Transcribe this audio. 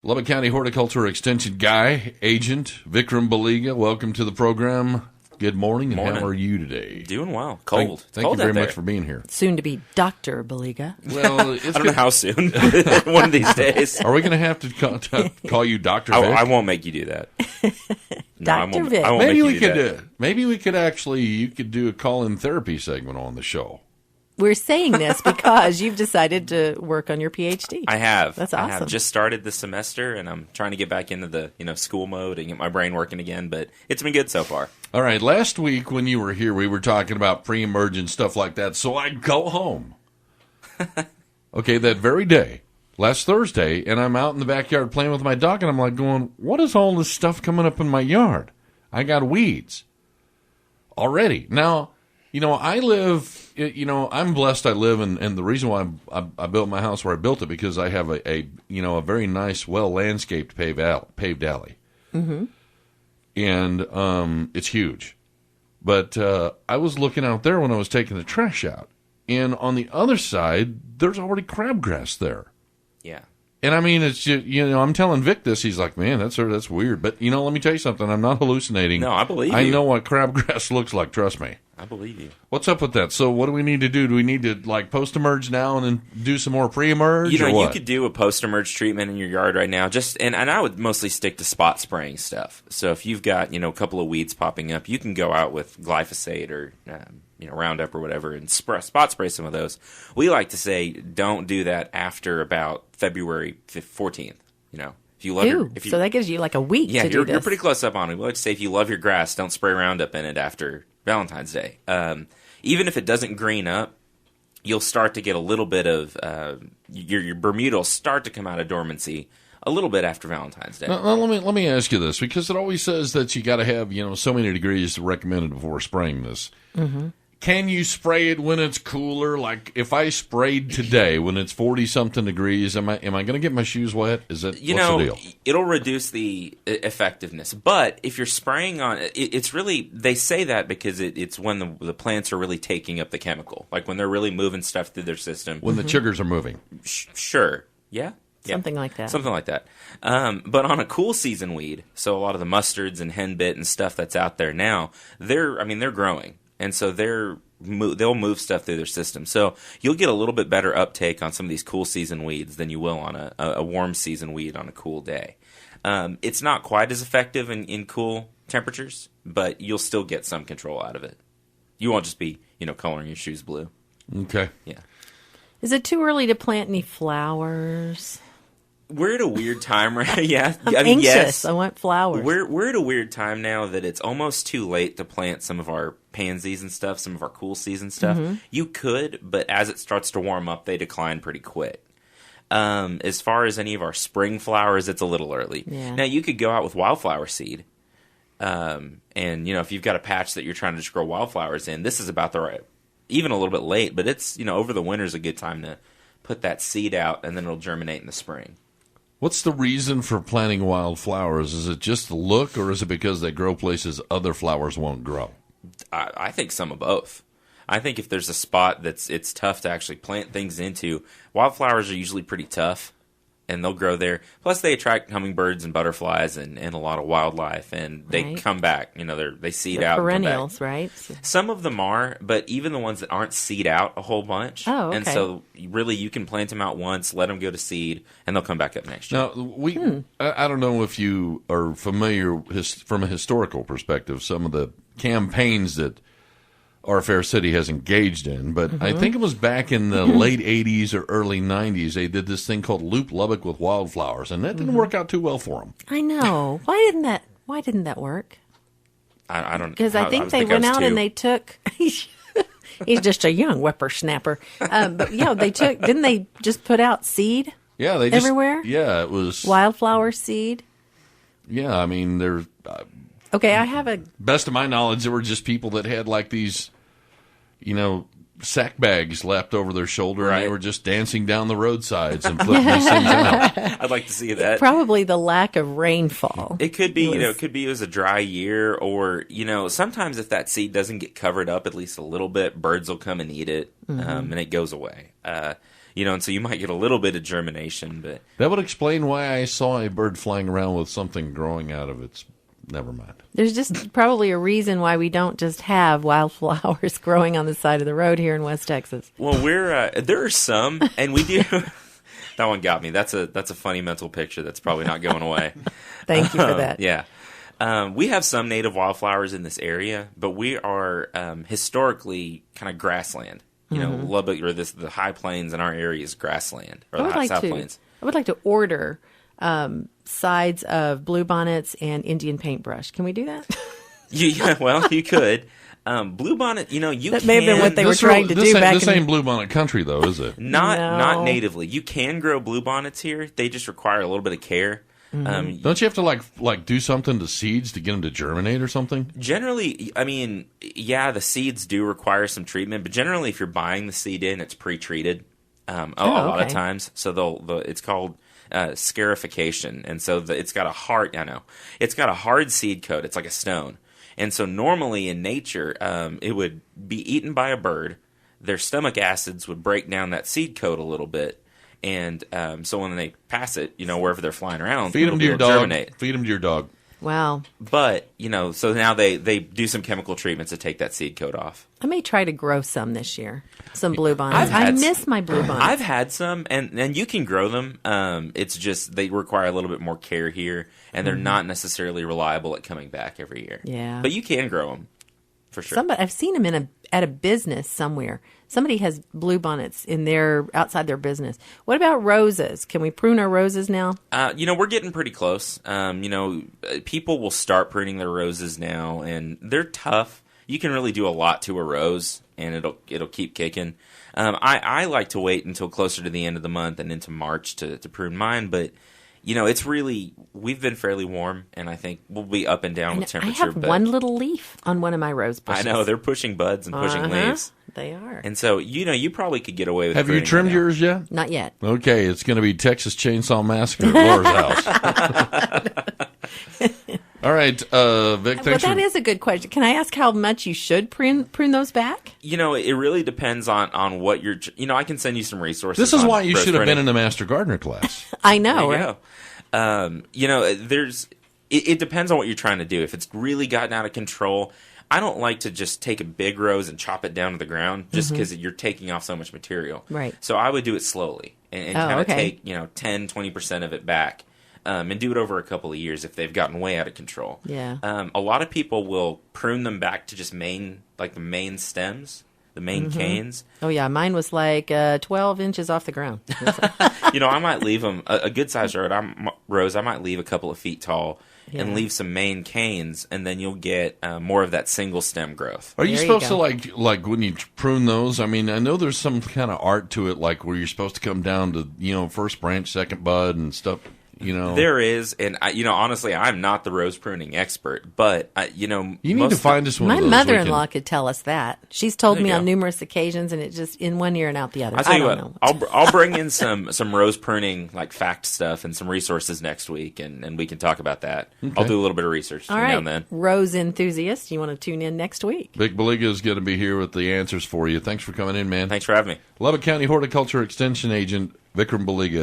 Lubbock County Horticulture Extension Guy, Agent Vikram Baliga, welcome to the program. Good morning, and how are you today? Doing well. Cold. Thank you very much for being here. Soon to be Dr. Baliga. Well, I don't know how soon. One of these days. Are we going to have to call you Dr. Vic? I won't make you do that. Dr. Vic. Maybe we could actually, you could do a call-in therapy segment on the show. We're saying this because you've decided to work on your PhD. I have. That's awesome. I have just started this semester, and I'm trying to get back into the school mode and get my brain working again, but it's been good so far. All right, last week when you were here, we were talking about pre-emergent stuff like that, so I go home. Okay, that very day, last Thursday, and I'm out in the backyard playing with my dog, and I'm like going, what is all this stuff coming up in my yard? I got weeds already. Now, I live, I'm blessed I live, and the reason why I built my house where I built it, because I have a very nice, well-landscaped paved alley. Mm-hmm. And it's huge. But I was looking out there when I was taking the trash out, and on the other side, there's already crabgrass there. Yeah. And I mean, it's just, I'm telling Vic this. He's like, man, that's weird. But, let me tell you something. I'm not hallucinating. No, I believe you. I know what crabgrass looks like. Trust me. I believe you. What's up with that? So what do we need to do? Do we need to, post-emerge now and then do some more pre-emerge, or what? You could do a post-emerge treatment in your yard right now. And I would mostly stick to spot spraying stuff. So if you've got, a couple of weeds popping up, you can go out with glyphosate or Roundup or whatever, and spot spray some of those. We like to say don't do that after about February 14th. If you love so that gives you like a week to do this. You're pretty close up on it. We like to say if you love your grass, don't spray Roundup in it after Valentine's Day. Even if it doesn't green up, you'll start to get a little bit of your Bermuda will start to come out of dormancy a little bit after Valentine's Day. Now, let me ask you this, because it always says that you got to have so many degrees recommended before spraying this. Mm-hmm. Can you spray it when it's cooler? Like if I sprayed today when it's 40-something degrees, am I going to get my shoes wet? Is that what's the deal? It'll reduce the effectiveness. But if you're spraying on it's really, they say that because it's when the plants are really taking up the chemical, like when they're really moving stuff through their system. When the sugars are moving. Sure. Yeah. Something like that. Something like that. But on a cool season weed, so a lot of the mustards and henbit and stuff that's out there now, they're growing. And so they'll move stuff through their system. So you'll get a little bit better uptake on some of these cool season weeds than you will on a warm season weed on a cool day. It's not quite as effective in cool temperatures, but you'll still get some control out of it. You won't just be, coloring your shoes blue. Okay. Yeah. Is it too early to plant any flowers? We're at a weird time, right? Yeah. I'm anxious. Yes. I want flowers. We're at a weird time now that it's almost too late to plant some of our pansies and stuff, some of our cool season stuff. Mm-hmm. You could, but as it starts to warm up, they decline pretty quick. As far as any of our spring flowers, it's a little early. Yeah. Now, you could go out with wildflower seed. And, if you've got a patch that you're trying to just grow wildflowers in, this is about the right, even a little bit late, but it's, over the winter is a good time to put that seed out, and then it'll germinate in the spring. What's the reason for planting wildflowers? Is it just the look, or is it because they grow places other flowers won't grow? I think some of both. I think if there's a spot it's tough to actually plant things into, wildflowers are usually pretty tough, and they'll grow there. Plus, they attract hummingbirds and butterflies and a lot of wildlife, and they come back. They seed out. Perennials, right? Some of them are, but even the ones that aren't seed out a whole bunch. Oh, okay. And so, really, you can plant them out once, let them go to seed, and they'll come back up next year. Now, I don't know if you are familiar from a historical perspective, some of the campaigns that our fair city has engaged in, but I think it was back in the late 80s or early 90s, they did this thing called Loop Lubbock with Wildflowers, and that didn't work out too well for them. I know. Why didn't that work? I don't know. Because I think they went out and they took... He's just a young whippersnapper. But, didn't they just put out seed? Yeah, they just... Everywhere? Yeah, it was... Wildflower seed? Yeah, I mean, there's... Okay, I have a... Best of my knowledge, there were just people that had these, sack bags lapped over their shoulder, and they were just dancing down the roadsides and flipping these things out. I'd like to see that. Probably the lack of rainfall. It could be, it was a dry year, or, sometimes if that seed doesn't get covered up at least a little bit, birds will come and eat it, and it goes away. And so you might get a little bit of germination, but that would explain why I saw a bird flying around with something growing out of its. Never mind. There's just probably a reason why we don't just have wildflowers growing on the side of the road here in West Texas. Well, there are some, and we do. That one got me. That's a funny mental picture that's probably not going away. Thank you for that. Yeah. We have some native wildflowers in this area, but we are historically kind of grassland. Lubbock, or the high plains in our area is grassland, or the South Plains. I would like to order sides of bluebonnets and Indian paintbrush. Can we do that? Well, you could. Bluebonnet, that may have been what they were trying to do back in... This ain't bluebonnet country, though, is it? Not natively. You can grow bluebonnets here. They just require a little bit of care. Mm-hmm. Don't you have to like do something to seeds to get them to germinate or something? Generally, the seeds do require some treatment, but generally, if you're buying the seed in, it's pre-treated a lot of times. So it's called scarification, and so it's got a hard. It's got a hard seed coat. It's like a stone, and so normally in nature, it would be eaten by a bird. Their stomach acids would break down that seed coat a little bit. And so when they pass it, wherever they're flying around, feed them to your dog. Germinate. Feed them to your dog. Wow. But, so now they do some chemical treatments to take that seed coat off. I may try to grow some this year. Some bluebonnets. I miss my bluebonnets. I've had some, and you can grow them. It's just they require a little bit more care here, and they're not necessarily reliable at coming back every year. Yeah. But you can grow them, for sure. I've seen them at a business somewhere. Somebody has bluebonnets outside their business. What about roses? Can we prune our roses now? We're getting pretty close. People will start pruning their roses now, and they're tough. You can really do a lot to a rose, and it'll keep kicking. I like to wait until closer to the end of the month and into March to prune mine, but it's really, we've been fairly warm, and I think we'll be up and down with temperature. I have one little leaf on one of my rose bushes. I know, they're pushing buds and pushing leaves. They are. And so, you probably could get away with Have you trimmed yours yet? Not yet. Okay, it's going to be Texas Chainsaw Massacre at Laura's house. All right, Vic, thanks. That is a good question. Can I ask how much you should prune those back? It really depends on what you're... I can send you some resources. This is why you should have been in the Master Gardener class. I know, right? It depends on what you're trying to do. If it's really gotten out of control... I don't like to just take a big rose and chop it down to the ground just because you're taking off so much material. Right. So I would do it slowly and kind of take 10, 20% of it back and do it over a couple of years if they've gotten way out of control. Yeah. A lot of people will prune them back to just the main stems, the main canes. Oh, yeah. Mine was like 12 inches off the ground. I might leave them, a good-sized rose, I might leave a couple of feet tall. Yeah. And leave some main canes, and then you'll get more of that single stem growth. Are you supposed to like when you prune those? I mean, I know there's some kind of art to it, like where you're supposed to come down to first branch, second bud, and stuff. There is, and honestly, I'm not the rose pruning expert, but you need to find us one. My mother-in-law could tell us that. She's told me on numerous occasions, and it just in one ear and out the other. I don't know. I'll bring in some rose pruning fact stuff and some resources next week, and we can talk about that. Okay. I'll do a little bit of research now and then. Rose enthusiasts, you want to tune in next week? Vic Baliga is going to be here with the answers for you. Thanks for coming in, man. Thanks for having me. Lubbock County Horticulture Extension Agent Vikram Baliga.